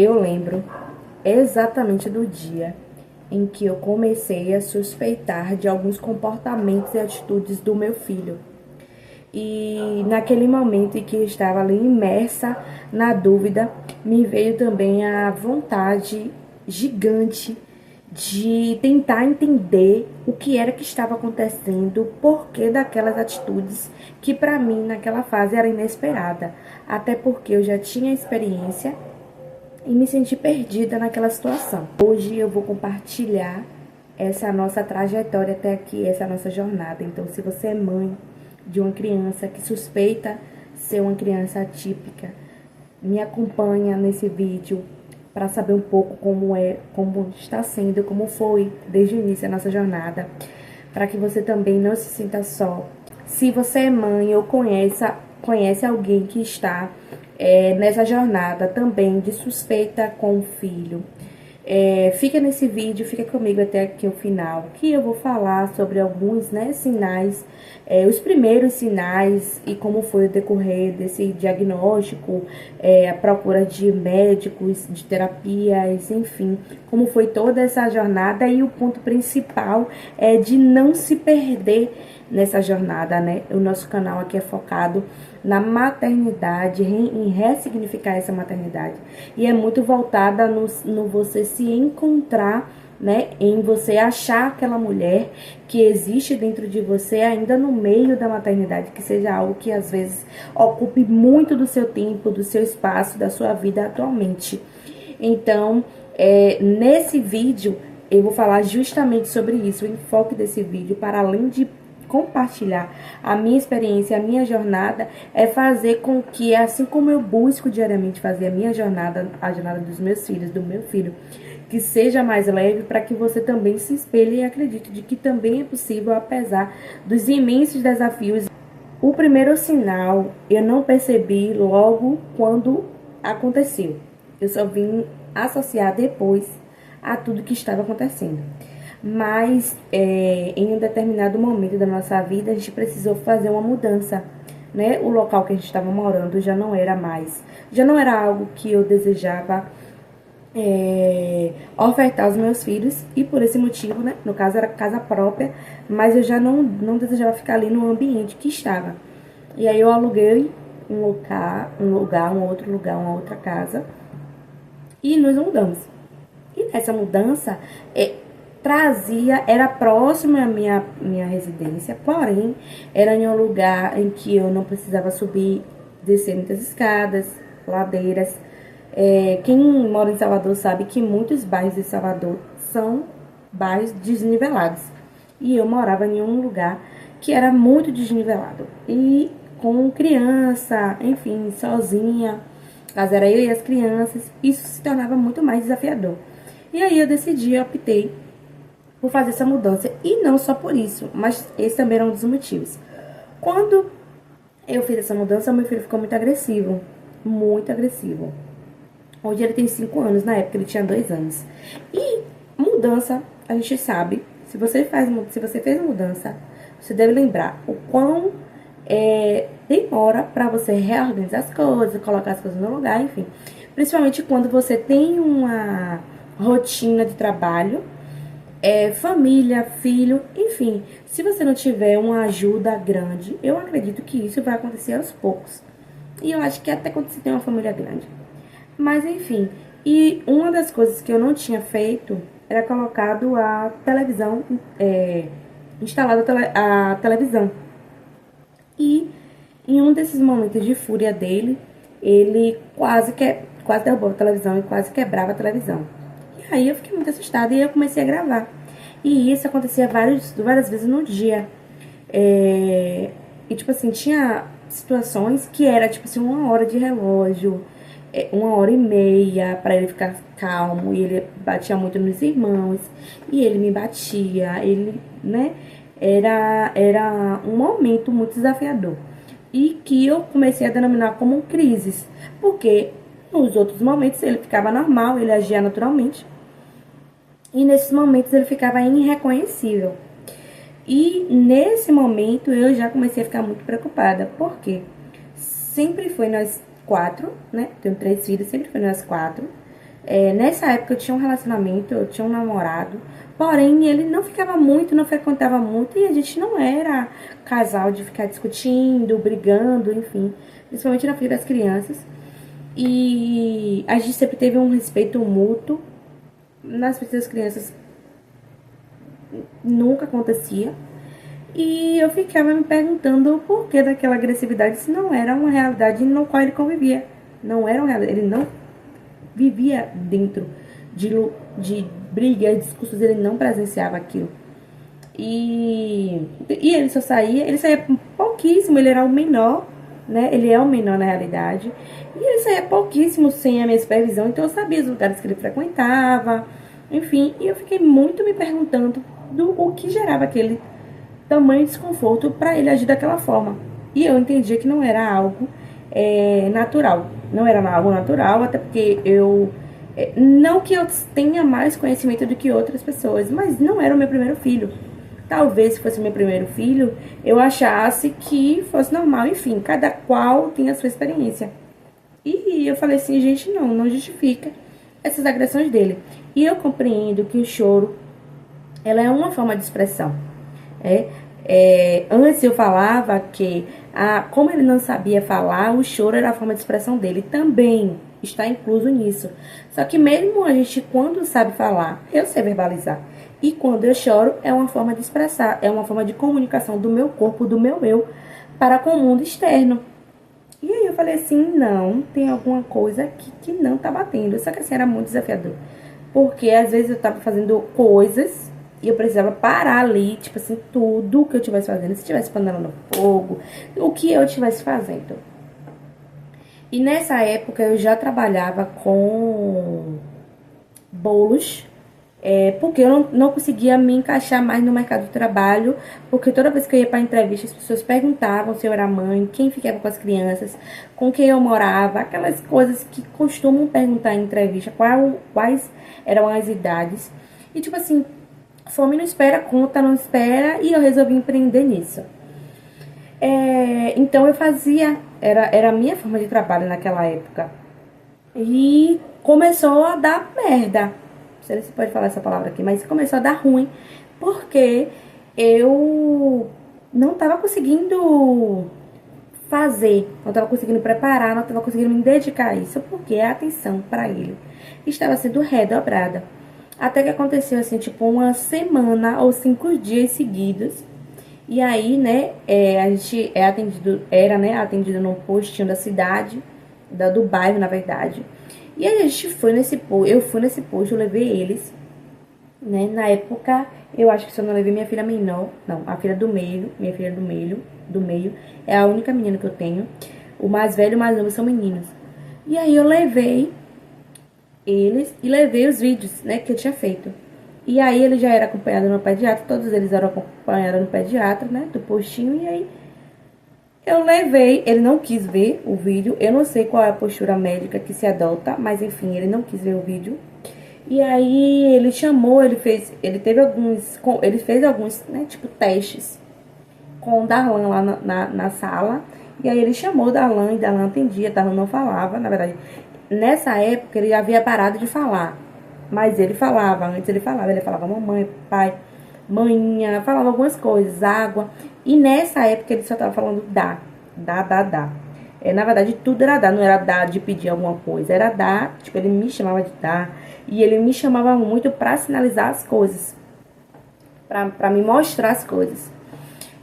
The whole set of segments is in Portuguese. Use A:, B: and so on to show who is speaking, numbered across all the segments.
A: Eu lembro exatamente do dia em que eu comecei a suspeitar de alguns comportamentos e atitudes do meu filho. E naquele momento em que eu estava ali imersa na dúvida, me veio também a vontade gigante de tentar entender o que era que estava acontecendo, o porquê daquelas atitudes que para mim naquela fase era inesperada, até porque eu já tinha experiência e me senti perdida naquela situação. Hoje eu vou compartilhar essa nossa trajetória até aqui, essa nossa jornada. Então, se você é mãe de uma criança que suspeita ser uma criança atípica, me acompanha nesse vídeo para saber um pouco como está sendo, como foi desde o início a nossa jornada, para que você também não se sinta só. Se você é mãe ou conhece alguém que está nessa jornada também de suspeita com o filho, fica nesse vídeo, fica comigo até aqui o final, que eu vou falar sobre alguns sinais, os primeiros sinais e como foi o decorrer desse diagnóstico, a procura de médicos, de terapias, enfim, como foi toda essa jornada e o ponto principal é de não se perder nessa jornada, né? O nosso canal aqui é focado na maternidade, em ressignificar essa maternidade. E é muito voltada no você se encontrar, né? Em você achar aquela mulher que existe dentro de você ainda no meio da maternidade, que seja algo que às vezes ocupe muito do seu tempo, do seu espaço, da sua vida atualmente. Então, nesse vídeo, eu vou falar justamente sobre isso, o enfoque desse vídeo, para além de compartilhar a minha experiência, a minha jornada, é fazer com que, assim como eu busco diariamente fazer a minha jornada, a jornada dos meus filhos, do meu filho, que seja mais leve, para que você também se espelhe e acredite de que também é possível, apesar dos imensos desafios. O primeiro sinal eu não percebi logo quando aconteceu. Eu só vim associar depois a tudo que estava acontecendo. Mas em um determinado momento da nossa vida, a gente precisou fazer uma mudança, né? O local que a gente estava morando já não era algo que eu desejava ofertar aos meus filhos, e por esse motivo, né? No caso era casa própria, mas eu já não desejava ficar ali no ambiente que estava. E aí eu aluguei um outro lugar, uma outra casa, e nos mudamos. E nessa mudança, era próximo à minha residência, porém, era em um lugar em que eu não precisava subir, descer muitas escadas, ladeiras. Quem mora em Salvador sabe que muitos bairros de Salvador são bairros desnivelados. E eu morava em um lugar que era muito desnivelado. E com criança, enfim, sozinha, caso era eu e as crianças, isso se tornava muito mais desafiador. E aí eu optei por fazer essa mudança. E não só por isso, mas esse também era um dos motivos. Quando eu fiz essa mudança, meu filho ficou muito agressivo. Muito agressivo. Hoje ele tem 5 anos, na época ele tinha 2 anos. E mudança, a gente sabe, se você fez mudança, você deve lembrar o quão demora para você reorganizar as coisas, colocar as coisas no lugar, enfim. Principalmente quando você tem uma rotina de trabalho, família, filho, enfim. Se você não tiver uma ajuda grande, eu acredito que isso vai acontecer aos poucos. E eu acho que até quando você tem uma família grande. Mas enfim, e uma das coisas que eu não tinha feito era colocado a televisão, instalado a televisão. E em um desses momentos de fúria dele, ele quase derrubou a televisão e quase quebrava a televisão. E aí eu fiquei muito assustada e eu comecei a gravar. E isso acontecia várias vezes no dia. E tipo assim, tinha situações que era tipo assim, 1 hora de relógio, 1 hora e meia para ele ficar calmo, e ele batia muito nos irmãos, e ele me batia, né? Era um momento muito desafiador. E que eu comecei a denominar como crises, porque nos outros momentos ele ficava normal, ele agia naturalmente, e nesses momentos ele ficava irreconhecível. E nesse momento eu já comecei a ficar muito preocupada, porque sempre foi nós 4, né? Tenho 3 filhos, sempre foi nós 4. Nessa época eu tinha um relacionamento, eu tinha um namorado, porém ele não ficava muito, não frequentava muito, e a gente não era casal de ficar discutindo, brigando, enfim, principalmente na frente das crianças. E a gente sempre teve um respeito mútuo. Nas frente das crianças nunca acontecia. E eu ficava me perguntando o porquê daquela agressividade, se não era uma realidade no qual ele convivia. Não era uma realidade, ele não vivia dentro de brigas, discursos, ele não presenciava aquilo. E ele saía pouquíssimo, ele era o menor, né? Ele é o menor na realidade. E ele saía pouquíssimo sem a minha supervisão, então eu sabia os lugares que ele frequentava, enfim. E eu fiquei muito me perguntando o que gerava aquele tamanho desconforto para ele agir daquela forma. E eu entendia que não era algo natural. Não era algo natural, até porque eu. Não que eu tenha mais conhecimento do que outras pessoas, mas não era o meu primeiro filho. Talvez se fosse meu primeiro filho, eu achasse que fosse normal. Enfim, cada qual tem a sua experiência. E eu falei assim, gente, não justifica essas agressões dele. E eu compreendo que o choro, ela é uma forma de expressão. Antes eu falava que, como ele não sabia falar, o choro era a forma de expressão dele. Também está incluso nisso. Só que mesmo a gente, quando sabe falar, eu sei verbalizar. E quando eu choro, é uma forma de expressar, é uma forma de comunicação do meu corpo, do meu eu, para com o mundo externo. E aí eu falei assim, não, tem alguma coisa aqui que não tá batendo. Só que assim, era muito desafiador. Porque às vezes eu tava fazendo coisas e eu precisava parar ali, tipo assim, tudo que eu estivesse fazendo. Se tivesse panela no fogo, o que eu estivesse fazendo. E nessa época eu já trabalhava com bolos, porque eu não conseguia me encaixar mais no mercado de trabalho, porque toda vez que eu ia para entrevista as pessoas perguntavam se eu era mãe, quem ficava com as crianças, com quem eu morava, aquelas coisas que costumam perguntar em entrevista, quais eram as idades. E tipo assim, fome não espera, conta não espera, e eu resolvi empreender nisso. Então eu fazia, era a minha forma de trabalho naquela época. E começou a dar merda. Não sei se pode falar essa palavra aqui, mas começou a dar ruim. Porque eu não estava conseguindo fazer, não estava conseguindo preparar, não estava conseguindo me dedicar a isso. Porque a atenção para ele estava sendo redobrada. Até que aconteceu assim, tipo, uma semana ou 5 dias seguidos. E aí, né, a gente atendido num postinho da cidade, do bairro, na verdade. E aí a gente foi nesse posto, eu fui nesse posto, eu levei eles, né, na época, eu acho que só não levei minha filha menor, não, a filha do meio, minha filha do meio, é a única menina que eu tenho. O mais velho e o mais novo são meninos. E aí eu levei eles e levei os vídeos, né, que eu tinha feito. E aí ele já era acompanhado no pediatra, todos eles eram acompanhados no pediatra, né, do postinho, e aí eu levei, ele não quis ver o vídeo, eu não sei qual é a postura médica que se adota, mas enfim, ele não quis ver o vídeo. E aí ele chamou, ele fez alguns, né, tipo testes com o Darlan lá na sala. E aí ele chamou o Darlan e Darlan atendia, Darlan não falava, na verdade. Nessa época ele havia parado de falar. Mas ele falava, antes ele falava mamãe, pai, manhinha, falava algumas coisas, água. E nessa época ele só tava falando dá. Na verdade, tudo era dar, não era dar de pedir alguma coisa, era dar, tipo, ele me chamava de dar. E ele me chamava muito pra sinalizar as coisas, pra me mostrar as coisas.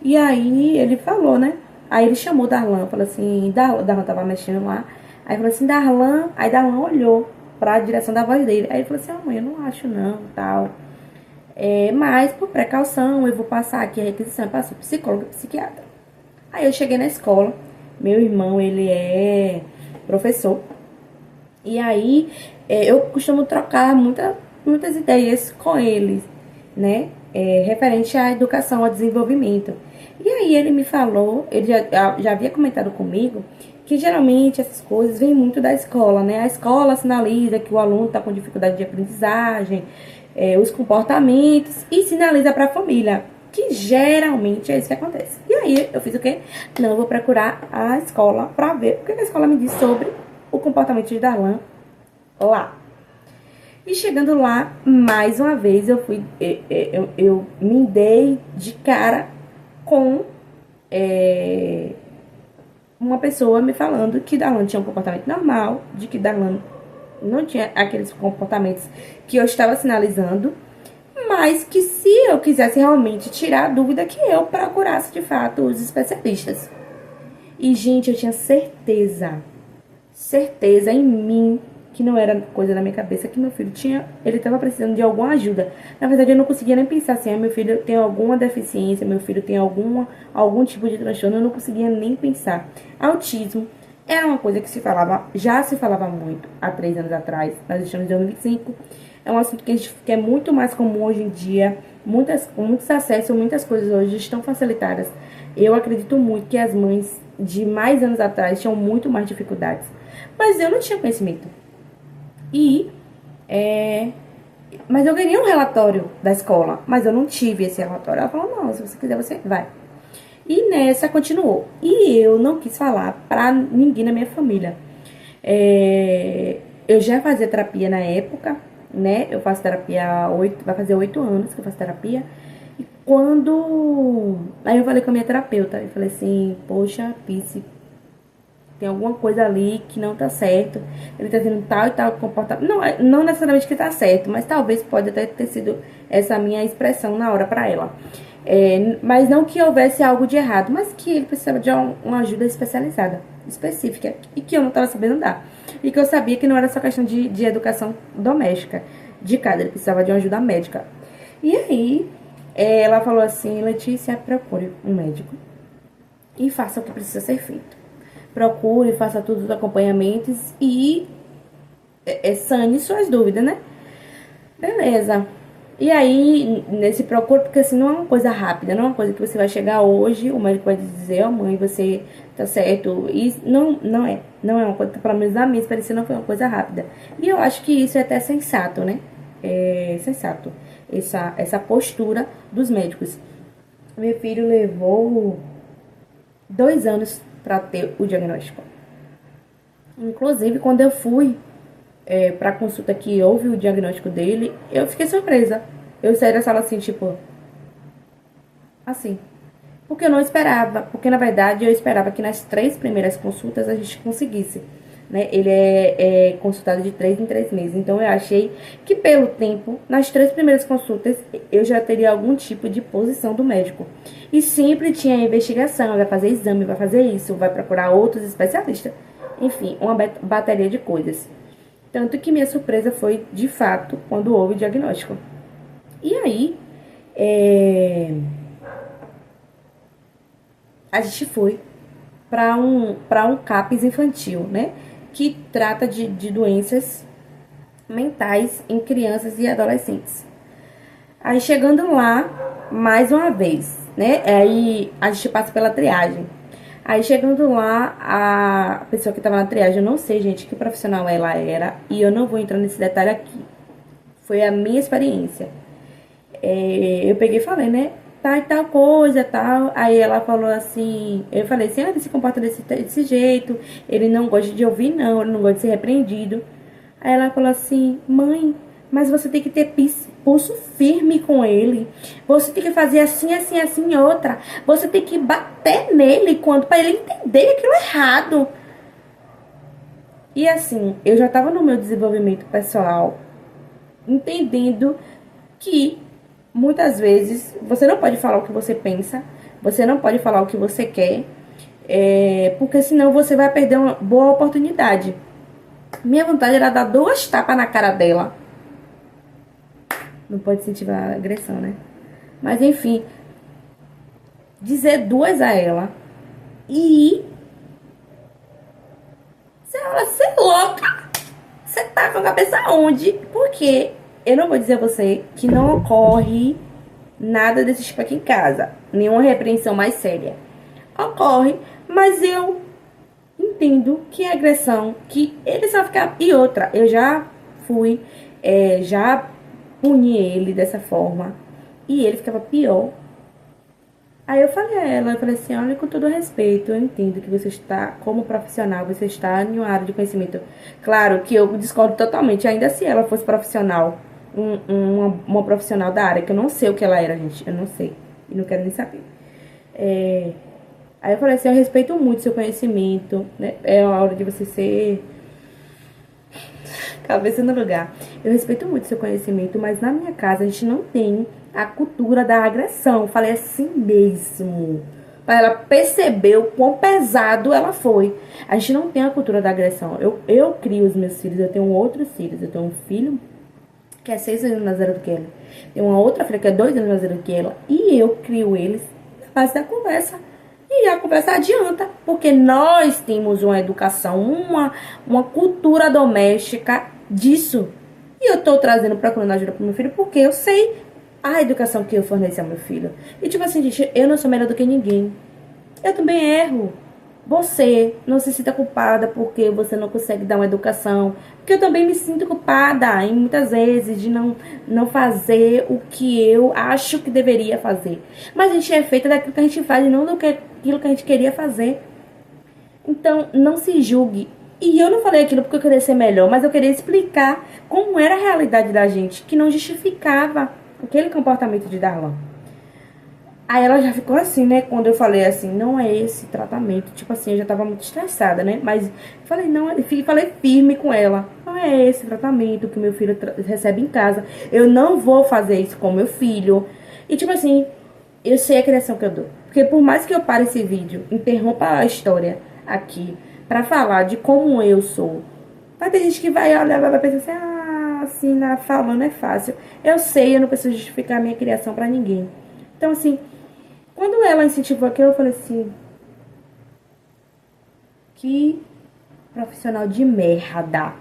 A: E aí ele falou, né? Aí ele chamou Darlan, falou assim, Darlan tava mexendo lá. Aí falou assim, Darlan, aí Darlan olhou pra direção da voz dele. Aí ele falou assim, mãe, eu não acho não, tal. Mas por precaução, eu vou passar aqui a requisição, passou psicólogo e psiquiatra. Aí eu cheguei na escola, meu irmão, ele é professor. E aí eu costumo trocar muitas ideias com ele, né? Referente à educação, ao desenvolvimento. E aí ele me falou, ele já havia comentado comigo, que geralmente essas coisas vêm muito da escola, né? A escola sinaliza que o aluno está com dificuldade de aprendizagem, os comportamentos, e sinaliza para a família, que geralmente é isso que acontece. E aí eu fiz o quê? Não, eu vou procurar a escola para ver o que a escola me diz sobre o comportamento de Darlan lá. E chegando lá, mais uma vez, eu me dei de cara com uma pessoa me falando que Darlan tinha um comportamento normal, de que Darlan não tinha aqueles comportamentos que eu estava sinalizando, mas que se eu quisesse realmente tirar a dúvida, que eu procurasse de fato os especialistas. E, gente, eu tinha certeza em mim, que não era coisa na minha cabeça, que meu filho ele estava precisando de alguma ajuda. Na verdade, eu não conseguia nem pensar assim, meu filho tem alguma deficiência, meu filho tem algum tipo de transtorno, eu não conseguia nem pensar. Autismo era uma coisa que já se falava muito há 3 anos atrás, nós estamos em 2025, é um assunto que é muito mais comum hoje em dia, muitos acessos, muitas coisas hoje estão facilitadas. Eu acredito muito que as mães de mais anos atrás tinham muito mais dificuldades. Mas eu não tinha conhecimento. E, mas eu ganhei um relatório da escola, mas eu não tive esse relatório. Ela falou, não, se você quiser, você vai. E nessa continuou. E eu não quis falar pra ninguém na minha família. Eu já fazia terapia na época, né? Eu faço terapia vai fazer 8 anos que eu faço terapia. E quando... Aí eu falei com a minha terapeuta, eu falei assim, poxa, Pice, tem alguma coisa ali que não tá certo. Ele tá tendo tal e tal comportamento. Não necessariamente que tá certo, mas talvez pode até ter sido essa minha expressão na hora pra ela. Mas não que houvesse algo de errado, mas que ele precisava de uma ajuda especializada, específica, e que eu não tava sabendo dar. E que eu sabia que não era só questão de educação doméstica de casa, ele precisava de uma ajuda médica. E aí, ela falou assim, Letícia, procure um médico e faça o que precisa ser feito. Procure, faça todos os acompanhamentos e sane suas dúvidas, né? Beleza. E aí, nesse procure, porque assim, não é uma coisa rápida, não é uma coisa que você vai chegar hoje, o médico vai dizer, ó, mãe, você tá certo. E não é uma coisa, pelo menos na minha experiência, não foi uma coisa rápida. E eu acho que isso é até sensato, né? É sensato, essa postura dos médicos. Meu filho levou 2 anos para ter o diagnóstico. Inclusive, quando eu fui pra consulta que houve o diagnóstico dele, eu fiquei surpresa. Eu saí da sala assim, tipo... Assim. Porque eu não esperava. Porque, na verdade, eu esperava que nas 3 primeiras consultas a gente conseguisse. Né? Ele é consultado de 3 em 3 meses. Então, eu achei que, pelo tempo, nas 3 primeiras consultas, eu já teria algum tipo de posição do médico. E sempre tinha investigação, vai fazer exame, vai fazer isso, vai procurar outros especialistas. Enfim, uma bateria de coisas. Tanto que minha surpresa foi, de fato, quando houve o diagnóstico. E aí, a gente foi para um CAPS infantil, né? Que trata de doenças mentais em crianças e adolescentes. Aí, chegando lá, mais uma vez, né? Aí, a gente passa pela triagem. Aí, chegando lá, a pessoa que tava na triagem, eu não sei, gente, que profissional ela era, e eu não vou entrar nesse detalhe aqui. Foi a minha experiência. Eu peguei e falei, né? Tá e tal coisa, tal. Aí ela falou assim, eu falei assim, ele se comporta desse jeito, ele não gosta de ouvir, não, ele não gosta de ser repreendido. Aí ela falou assim, mãe, mas você tem que ter pulso firme com ele. Você tem que fazer assim, assim, assim, outra. Você tem que bater nele para ele entender aquilo errado. E assim, eu já tava no meu desenvolvimento pessoal, entendendo que muitas vezes você não pode falar o que você pensa, você não pode falar o que você quer, porque senão você vai perder uma boa oportunidade. Minha vontade era dar 2 tapas na cara dela. Não pode incentivar a agressão, né? Mas enfim, dizer 2 a ela e você é louca! Você tá com a cabeça onde? Porque eu não vou dizer a você que não ocorre nada desse tipo aqui em casa. Nenhuma repreensão mais séria. Ocorre, mas eu entendo que é agressão, que ele só fica... E outra, eu já fui, já puni ele dessa forma. E ele ficava pior. Aí eu falei a ela, eu falei assim, olha, com todo respeito, eu entendo que você está, como profissional, você está em uma área de conhecimento. Claro que eu discordo totalmente, ainda se ela fosse profissional, uma profissional da área, que eu não sei o que ela era, gente, eu não sei, e não quero nem saber. É, aí eu falei assim, eu respeito muito seu conhecimento, né? É a hora de você ser cabeça no lugar. Eu respeito muito seu conhecimento, mas na minha casa a gente não tem a cultura da agressão. Eu falei assim mesmo. Pra ela perceber o quão pesado ela foi. A gente não tem a cultura da agressão. Eu crio os meus filhos, eu tenho outros filhos. Eu tenho um filho que é 6 anos mais velho do que ela. Tenho uma outra filha que é 2 anos mais velho do que ela. E eu crio eles na base da conversa. E a conversa adianta, porque nós temos uma educação, uma cultura doméstica disso. E eu tô trazendo, procurando ajuda pro meu filho, porque eu sei a educação que eu forneci ao meu filho. E tipo assim, gente, eu não sou melhor do que ninguém. Eu também erro. Você não se sinta culpada porque você não consegue dar uma educação. Porque eu também me sinto culpada, em muitas vezes, de não fazer o que eu acho que deveria fazer. Mas a gente é feita daquilo que a gente faz e não daquilo que a gente queria fazer. Então, não se julgue. E eu não falei aquilo porque eu queria ser melhor, mas eu queria explicar como era a realidade da gente, que não justificava aquele comportamento de Darlan. Aí ela já ficou assim, né? Quando eu falei assim, não é esse tratamento. Tipo assim, eu já tava muito estressada, né? Mas falei, não, falei firme com ela. Não é esse tratamento que meu filho recebe em casa. Eu não vou fazer isso com meu filho. E tipo assim, eu sei a criação que eu dou. Porque por mais que eu pare esse vídeo, interrompa a história aqui pra falar de como eu sou, vai ter gente que vai olhar, vai pensar assim, assim, falando é fácil. Eu sei, eu não preciso justificar a minha criação pra ninguém. Então assim, quando ela incentivou aquilo, eu falei assim, que profissional de merda.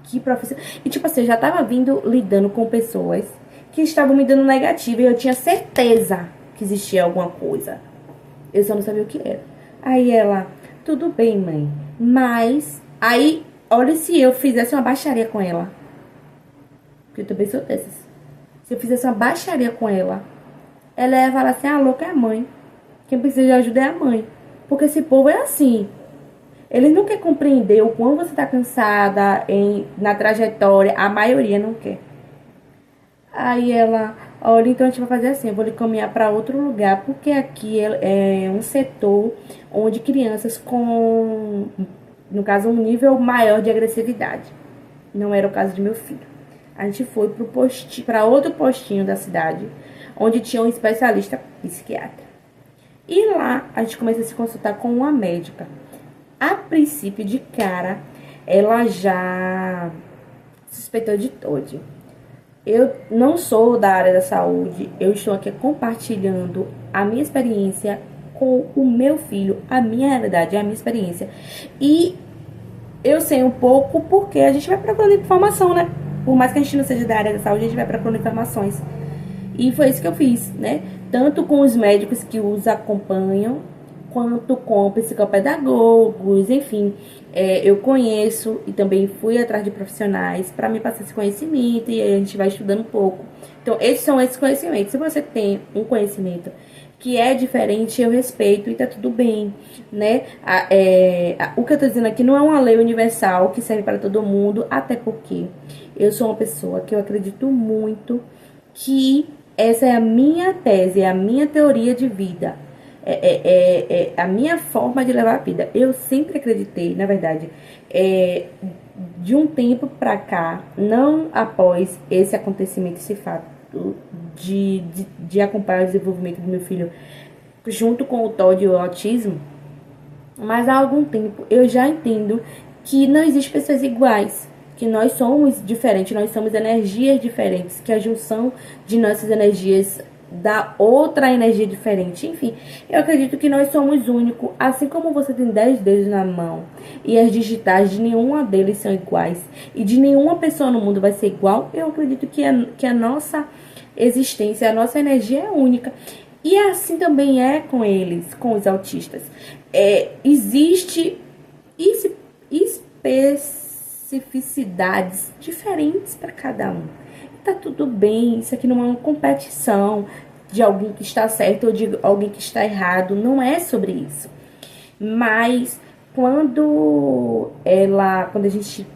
A: Que profissional. E tipo assim, eu já tava lidando com pessoas que estavam me dando negativa e eu tinha certeza que existia alguma coisa. Eu só não sabia o que era. Aí ela, tudo bem, mãe, mas aí, olha se eu fizesse uma baixaria com ela. Porque eu também sou dessas. Se eu fizesse uma baixaria com ela ia falar assim, a louca é a mãe. Quem precisa de ajuda é a mãe. Porque esse povo é assim. Ele não quer compreender o quão você tá cansada na trajetória. A maioria não quer. Aí ela, olha, então a gente vai fazer assim, eu vou lhe caminhar para outro lugar, porque aqui é um setor onde crianças com, no caso, um nível maior de agressividade. Não era o caso de meu filho. A gente foi para outro postinho da cidade, onde tinha um especialista psiquiatra. E lá a gente começou a se consultar com uma médica. A princípio, de cara, ela já suspeitou de TOD. Eu não sou da área da saúde, eu estou aqui compartilhando a minha experiência com o meu filho, a minha realidade, a minha experiência. E eu sei um pouco porque a gente vai procurando informação, né? Por mais que a gente não seja da área da saúde, a gente vai procurando informações. E foi isso que eu fiz, né? Tanto com os médicos que os acompanham, quanto com psicopedagogos, enfim. Eu conheço e também fui atrás de profissionais para me passar esse conhecimento e aí a gente vai estudando um pouco. Então, esses são esses conhecimentos. Se você tem um conhecimento que é diferente, eu respeito e tá tudo bem, né? O que eu tô dizendo aqui não é uma lei universal que serve para todo mundo, até porque eu sou uma pessoa que eu acredito muito que essa é a minha tese, é a minha teoria de vida. É a minha forma de levar a vida. Eu sempre acreditei, na verdade, de um tempo pra cá, não após esse acontecimento, esse fato de acompanhar o desenvolvimento do meu filho junto com o TOD e o autismo, mas há algum tempo eu já entendo que não existe pessoas iguais, que nós somos diferentes, nós somos energias diferentes, que a junção de nossas energias dá outra energia diferente. Enfim, eu acredito que nós somos únicos, assim como você tem 10 dedos na mão e as digitais de nenhuma deles são iguais e de nenhuma pessoa no mundo vai ser igual. Eu acredito que a nossa existência, a nossa energia é única. E assim também é com eles, com os autistas. Existe especificidades diferentes para cada um. E tá tudo bem, isso aqui não é uma competição. de alguém que está certo ou de alguém que está errado. Não é sobre isso. Mas quando a gente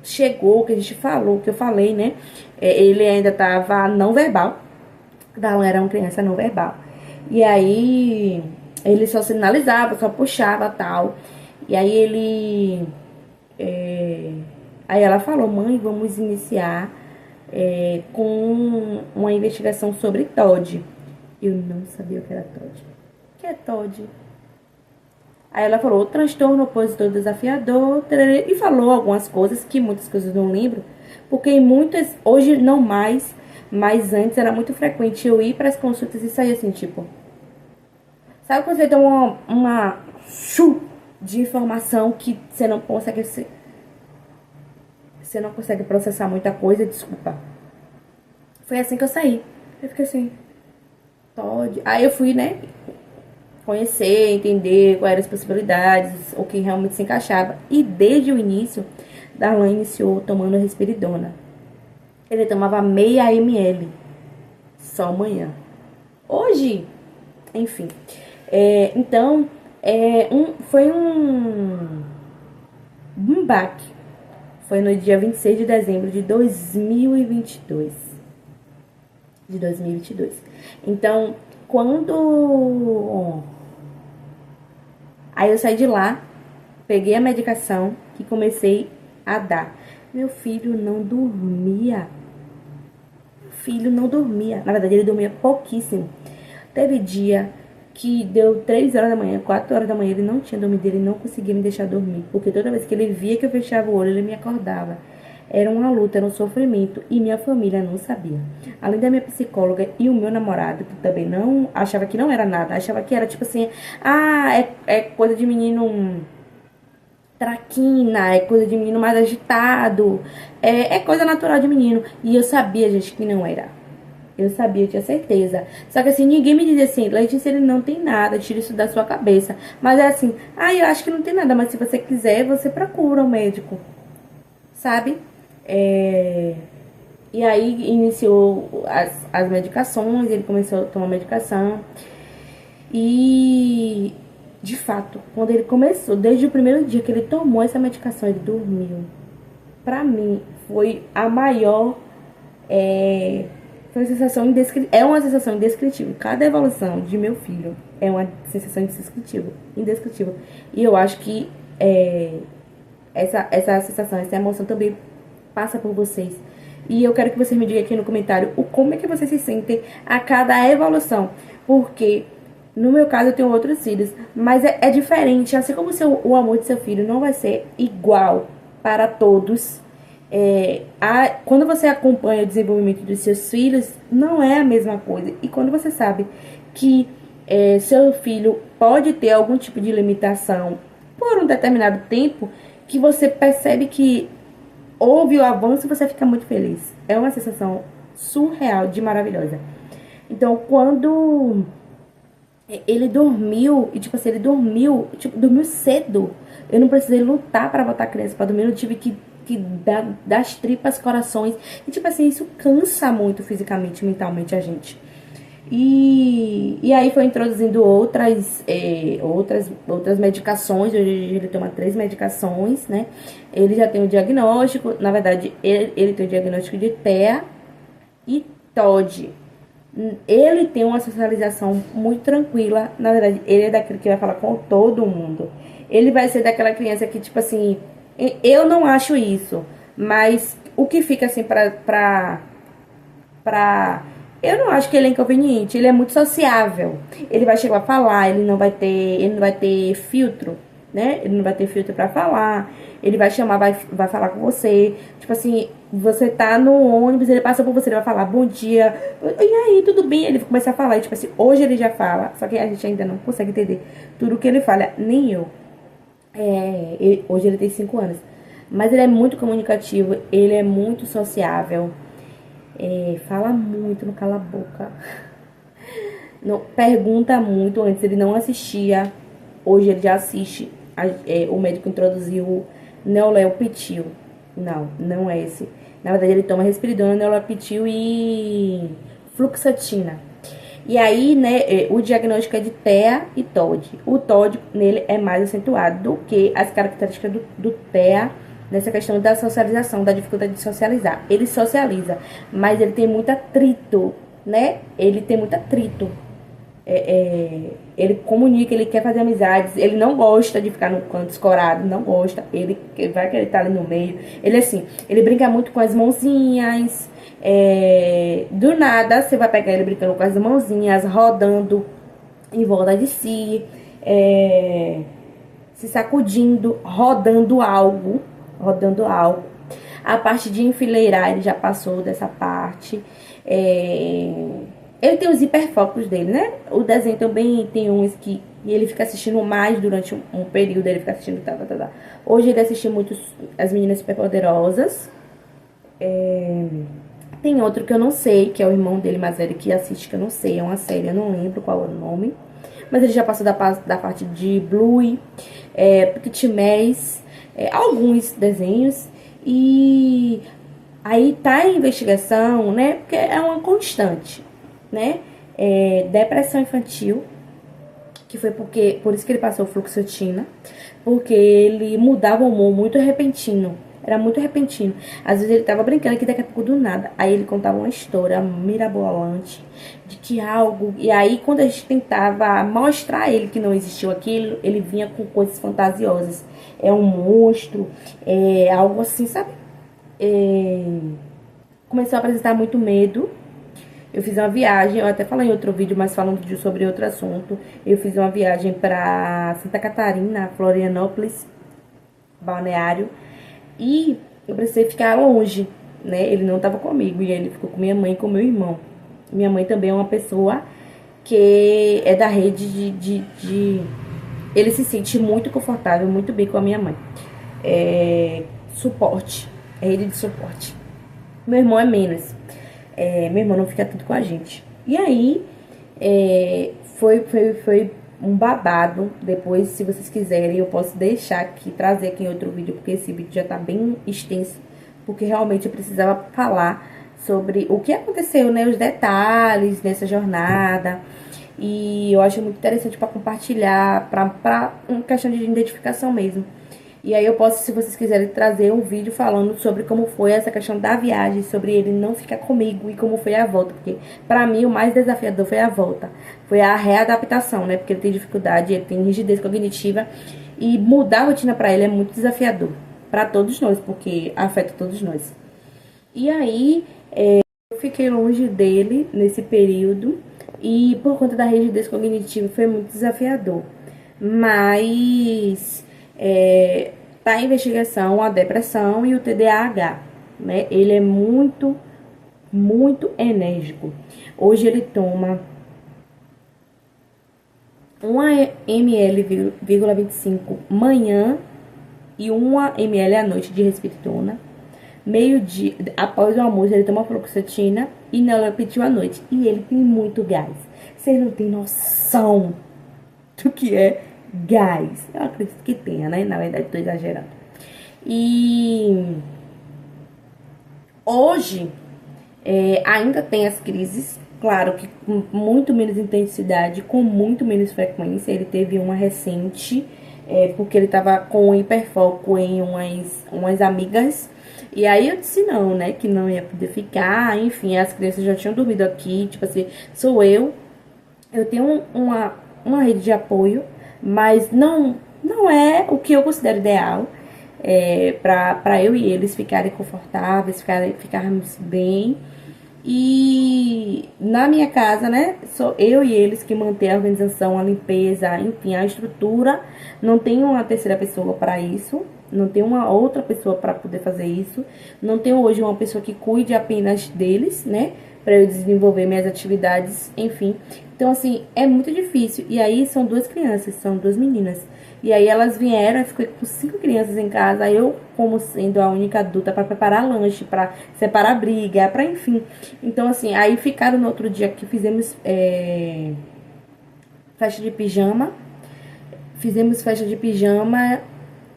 A: chegou, que a gente falou, que eu falei, né? Ele ainda tava não verbal. Darlan era uma criança não verbal. E aí ele só sinalizava, só puxava tal. E aí aí ela falou, mãe, vamos iniciar com uma investigação sobre TOD. Eu não sabia o que era TOD. O que é TOD? Aí ela falou, transtorno opositor desafiador, e falou algumas coisas, que muitas coisas eu não lembro, porque em muitas, hoje não mais, mas antes era muito frequente eu ir para as consultas e sair assim, tipo, sabe quando você tem uma chu de informação que você não consegue processar muita coisa, desculpa. Foi assim que eu saí. Eu fiquei assim, Todd. Aí eu fui, né, conhecer, entender quais eram as possibilidades, o que realmente se encaixava. E desde o início, Darlan iniciou tomando risperidona. Ele tomava meia ml, só amanhã. Hoje, enfim. Então, foi um baque. Foi no dia 26 de dezembro de 2022. Então, Aí eu saí de lá, peguei a medicação e comecei a dar. Meu filho não dormia. Na verdade, ele dormia pouquíssimo. Teve dia que deu 3 horas da manhã, 4 horas da manhã, ele não tinha dormido, ele não conseguia me deixar dormir. Porque toda vez que ele via que eu fechava o olho, ele me acordava. Era uma luta, era um sofrimento, e minha família não sabia. Além da minha psicóloga e o meu namorado, que também não achava que não era nada, achava que era tipo assim, é coisa de menino traquina, é coisa de menino mais agitado, é coisa natural de menino. E eu sabia, gente, que não era. Eu sabia, eu tinha certeza. Só que assim, ninguém me dizia assim, Letícia, ele não tem nada, tira isso da sua cabeça. Mas é assim, eu acho que não tem nada, mas se você quiser, você procura um médico, sabe? E aí iniciou as medicações, ele começou a tomar medicação. E, de fato, quando ele começou, desde o primeiro dia que ele tomou essa medicação, ele dormiu. Pra mim, foi a maior... Foi uma sensação indescritível. É uma sensação indescritível. Cada evolução de meu filho é uma sensação indescritível. E eu acho que essa sensação, essa emoção também passa por vocês. E eu quero que vocês me digam aqui no comentário como é que vocês se sentem a cada evolução. Porque, no meu caso, eu tenho outros filhos, mas é diferente. Assim como o amor de seu filho não vai ser igual para todos. Quando você acompanha o desenvolvimento dos seus filhos, não é a mesma coisa. E quando você sabe que seu filho pode ter algum tipo de limitação por um determinado tempo, que você percebe que houve o avanço, você fica muito feliz. É uma sensação surreal, de maravilhosa. Então, quando ele dormiu, e tipo assim, dormiu cedo. Eu não precisei lutar para botar a criança pra dormir, eu tive que dar das tripas, corações. E tipo assim, isso cansa muito fisicamente, mentalmente a gente. E aí foi introduzindo outras medicações. Hoje ele toma 3 medicações, né? Ele já tem o diagnóstico, na verdade, ele tem o diagnóstico de TEA e TOD. Ele tem uma socialização muito tranquila. Na verdade, ele é daquele que vai falar com todo mundo. Ele vai ser daquela criança que, tipo assim, eu não acho isso, mas o que fica assim eu não acho que ele é inconveniente, ele é muito sociável. Ele vai chegar a falar, ele não vai ter filtro, né? Ele não vai ter filtro pra falar. Ele vai chamar, vai falar com você. Tipo assim, você tá no ônibus, ele passa por você, ele vai falar bom dia. E aí, tudo bem? Ele começa a falar. E, tipo assim, hoje ele já fala, só que a gente ainda não consegue entender tudo o que ele fala, nem eu. Hoje ele tem 5 anos. Mas ele é muito comunicativo, ele é muito sociável. Fala muito, não cala a boca. Não, pergunta muito. Antes ele não assistia, hoje ele já assiste. O médico introduziu Neoleopetil. Não é esse. Na verdade ele toma risperidona, Neoleopetil e fluoxetina. E aí, né, o diagnóstico é de TEA e TOD. O TOD nele é mais acentuado do que as características do TEA nessa questão da socialização, da dificuldade de socializar. Ele socializa, mas ele tem muito atrito, né? Ele tem muito atrito. Ele comunica, ele quer fazer amizades, ele não gosta de ficar no canto escorado, não gosta, ele vai querer estar ali no meio. Ele assim, ele brinca muito com as mãozinhas, do nada você vai pegar ele brincando com as mãozinhas, rodando em volta de si, se sacudindo, rodando algo. A parte de enfileirar, ele já passou dessa parte. Ele tem os hiperfocos dele, né? O desenho também tem uns que ele fica assistindo mais durante um período, ele fica assistindo Hoje ele assiste muito As Meninas Superpoderosas. Tem outro que eu não sei, que é o irmão dele mais velho que assiste, que eu não sei, é uma série, eu não lembro qual é o nome. Mas ele já passou da parte de Bluey, Pitmés, alguns desenhos. E aí tá em investigação, né? Porque é uma constante, né? Depressão infantil, que foi por isso que ele passou fluoxetina, porque ele mudava o humor muito repentino. Era muito repentino. Às vezes ele tava brincando aqui, daqui a pouco do nada. Aí ele contava uma história mirabolante de que algo. E aí, quando a gente tentava mostrar a ele que não existiu aquilo, ele vinha com coisas fantasiosas. É um monstro, algo assim, sabe? Começou a apresentar muito medo. Eu fiz uma viagem, eu até falei em outro vídeo, mas falando sobre outro assunto. Eu fiz uma viagem pra Santa Catarina, Florianópolis, balneário. E eu precisei ficar longe, né? Ele não tava comigo, e ele ficou com minha mãe e com meu irmão. Minha mãe também é uma pessoa que é da rede de... Ele se sente muito confortável, muito bem com a minha mãe. Suporte, rede de suporte. Meu irmão é menos. Meu irmão não fica tanto com a gente. E aí, foi um babado. Depois, se vocês quiserem, eu posso deixar aqui, trazer aqui em outro vídeo, porque esse vídeo já tá bem extenso, porque realmente eu precisava falar sobre o que aconteceu, né, os detalhes nessa jornada. E eu acho muito interessante para compartilhar, para uma questão de identificação mesmo. E aí eu posso, se vocês quiserem, trazer um vídeo falando sobre como foi essa questão da viagem, sobre ele não ficar comigo e como foi a volta. Porque pra mim o mais desafiador foi a volta. Foi a readaptação, né? Porque ele tem dificuldade, ele tem rigidez cognitiva. E mudar a rotina pra ele é muito desafiador. Pra todos nós, porque afeta todos nós. E aí, eu fiquei longe dele nesse período. E por conta da rigidez cognitiva foi muito desafiador. Mas... tá em investigação a depressão e o TDAH, né? Ele é muito, muito enérgico. Hoje ele toma 1,25 ml manhã e 1 ml à noite de Risperidona. Meio-dia, após o almoço, ele toma fluoxetina e Naloxone à noite. E ele tem muito gás. Vocês não têm noção do que é gás. Eu acredito que tenha, né? Na verdade, tô exagerando. E hoje ainda tem as crises, claro que com muito menos intensidade, com muito menos frequência. Ele teve uma recente, porque ele tava com hiperfoco em umas amigas. E aí eu disse não, né? Que não ia poder ficar. Enfim, as crianças já tinham dormido aqui. Tipo assim, sou eu. Eu tenho uma rede de apoio, mas não é o que eu considero ideal, para eu e eles ficarem confortáveis, ficarmos bem. E na minha casa, né, sou eu e eles que mantém a organização, a limpeza, enfim, a estrutura. Não tem uma terceira pessoa para isso, não tem uma outra pessoa para poder fazer isso. Não tenho hoje uma pessoa que cuide apenas deles, né, para eu desenvolver minhas atividades, enfim. Então, assim, é muito difícil. E aí, são duas crianças, são duas meninas. E aí, elas vieram, eu fiquei com 5 crianças em casa. Eu, como sendo a única adulta, para preparar lanche, para separar briga, para enfim. Então, assim, aí ficaram no outro dia que fizemos festa de pijama. Fizemos festa de pijama.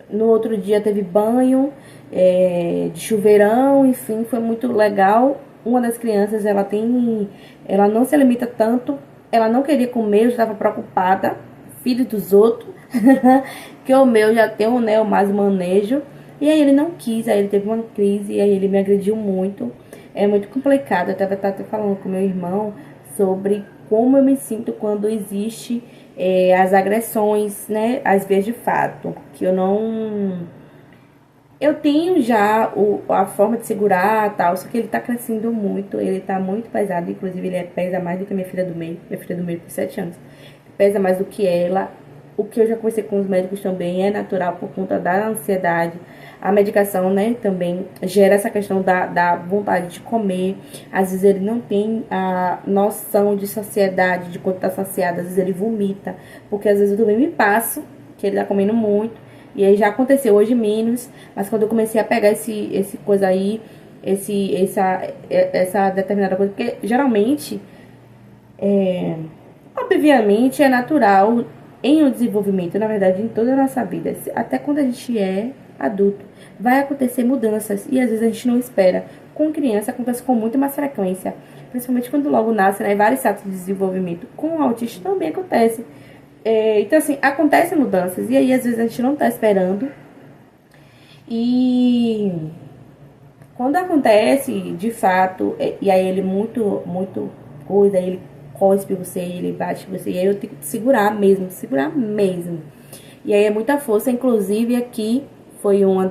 A: No outro dia teve banho, de chuveirão, enfim, foi muito legal. Uma das crianças, ela não se limita tanto ela não queria comer, eu estava preocupada, filho dos outros, que o meu já tem né, mais manejo. E aí ele não quis, aí ele teve uma crise, e aí ele me agrediu muito. É muito complicado, eu estava até falando com meu irmão sobre como eu me sinto quando existe as agressões, né, às vezes de fato, que eu não... Eu tenho já a forma de segurar tal, só que ele tá crescendo muito, ele tá muito pesado, inclusive ele pesa mais do que minha filha do meio tem 7 anos, pesa mais do que ela. O que eu já conversei com os médicos também é natural por conta da ansiedade. A medicação, né, também gera essa questão da vontade de comer. Às vezes ele não tem a noção de saciedade, de quanto tá saciado, às vezes ele vomita, porque às vezes eu também me passo, que ele tá comendo muito. E aí já aconteceu hoje menos, mas quando eu comecei a pegar esse coisa aí, essa determinada coisa, porque geralmente, obviamente, é natural em um desenvolvimento, na verdade, em toda a nossa vida, até quando a gente é adulto, vai acontecer mudanças e às vezes a gente não espera. Com criança acontece com muito mais frequência, principalmente quando logo nasce, né, vários status de desenvolvimento. Com o autismo também acontece. Então, assim, acontecem mudanças. E aí, às vezes, a gente não tá esperando. E quando acontece, de fato, e aí ele muito coisa, aí ele cospe você, ele bate você, e aí eu tenho que segurar mesmo, segurar mesmo. E aí é muita força, inclusive aqui foi uma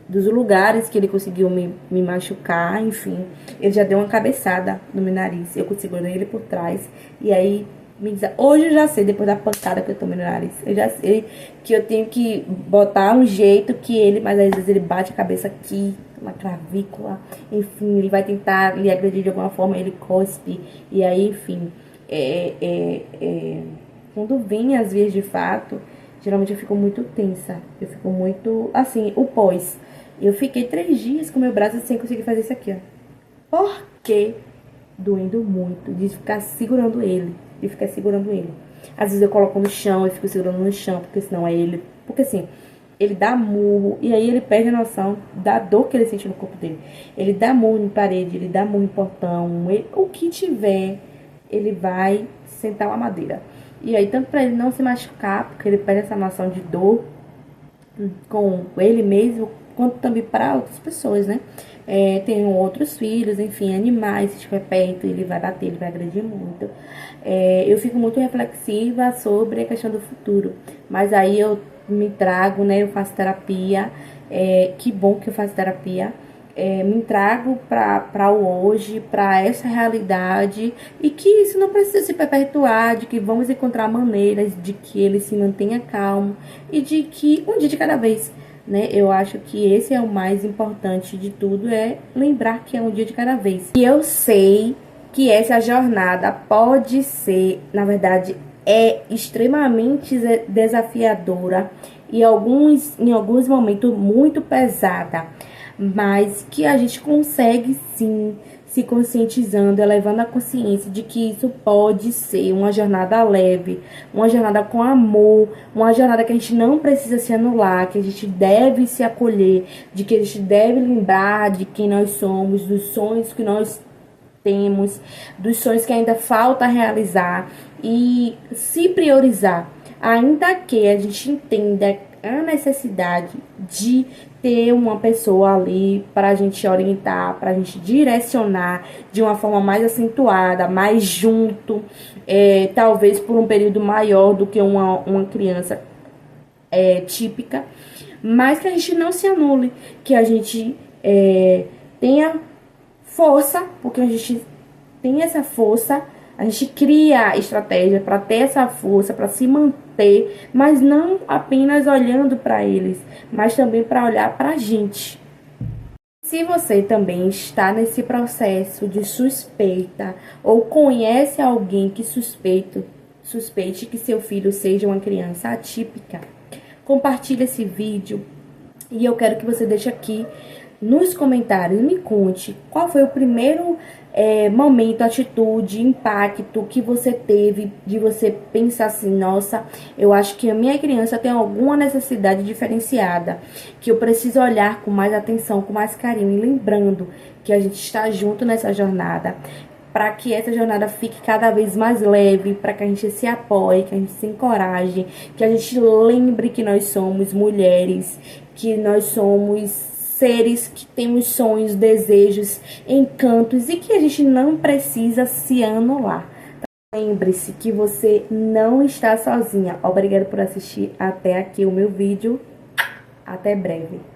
A: dos lugares que ele conseguiu me machucar, enfim. Ele já deu uma cabeçada no meu nariz, eu segurei ele por trás, e aí hoje eu já sei, depois da pancada que eu tomei no nariz, eu já sei que eu tenho que botar um jeito que ele, mas às vezes ele bate a cabeça aqui, na clavícula, enfim, ele vai tentar lhe agredir de alguma forma, ele cospe, e aí, enfim, quando vem as vias de fato, geralmente eu fico muito tensa, eu fico muito, assim, o pós. Eu fiquei 3 dias com meu braço sem conseguir fazer isso aqui, ó. Por quê? Doendo muito, de ficar segurando ele, Às vezes eu coloco no chão, eu fico segurando no chão, porque senão é ele... Porque assim, ele dá murro, e aí ele perde a noção da dor que ele sente no corpo dele. Ele dá murro em parede, ele dá murro em portão, o que tiver, ele vai sentar uma madeira. E aí, tanto pra ele não se machucar, porque ele perde essa noção de dor com ele mesmo, quanto também para outras pessoas, né? Tenho outros filhos, enfim, animais, se estiver perto, ele vai bater, ele vai agredir muito. Eu fico muito reflexiva sobre a questão do futuro, mas aí eu me trago, né? Eu faço terapia, que bom que eu faço terapia. Me trago para o hoje, para essa realidade, e que isso não precisa se perpetuar, de que vamos encontrar maneiras de que ele se mantenha calmo e de que um dia de cada vez, né? Eu acho que esse é o mais importante de tudo, é lembrar que é um dia de cada vez. E eu sei que essa jornada pode ser, na verdade, é extremamente desafiadora e em alguns momentos muito pesada, mas que a gente consegue sim, se conscientizando, elevando a consciência de que isso pode ser uma jornada leve, uma jornada com amor, uma jornada que a gente não precisa se anular, que a gente deve se acolher, de que a gente deve lembrar de quem nós somos, dos sonhos que nós temos, dos sonhos que ainda falta realizar e se priorizar, ainda que a gente entenda a necessidade de ter uma pessoa ali para a gente orientar, para a gente direcionar de uma forma mais acentuada, mais junto, talvez por um período maior do que uma criança típica, mas que a gente não se anule, que a gente tenha força, porque a gente tem essa força, a gente cria estratégia para ter essa força, para se manter, mas não apenas olhando para eles, mas também para olhar para a gente. Se você também está nesse processo de suspeita ou conhece alguém que suspeite que seu filho seja uma criança atípica, compartilhe esse vídeo e eu quero que você deixe aqui nos comentários, me conte qual foi o primeiro momento, atitude, impacto que você teve de você pensar assim, nossa, eu acho que a minha criança tem alguma necessidade diferenciada, que eu preciso olhar com mais atenção, com mais carinho, e lembrando que a gente está junto nessa jornada. para que essa jornada fique cada vez mais leve, para que a gente se apoie, que a gente se encoraje, que a gente lembre que nós somos mulheres, que nós somos seres que temos sonhos, desejos, encantos e que a gente não precisa se anular. Lembre-se que você não está sozinha. Obrigada por assistir até aqui o meu vídeo. Até breve.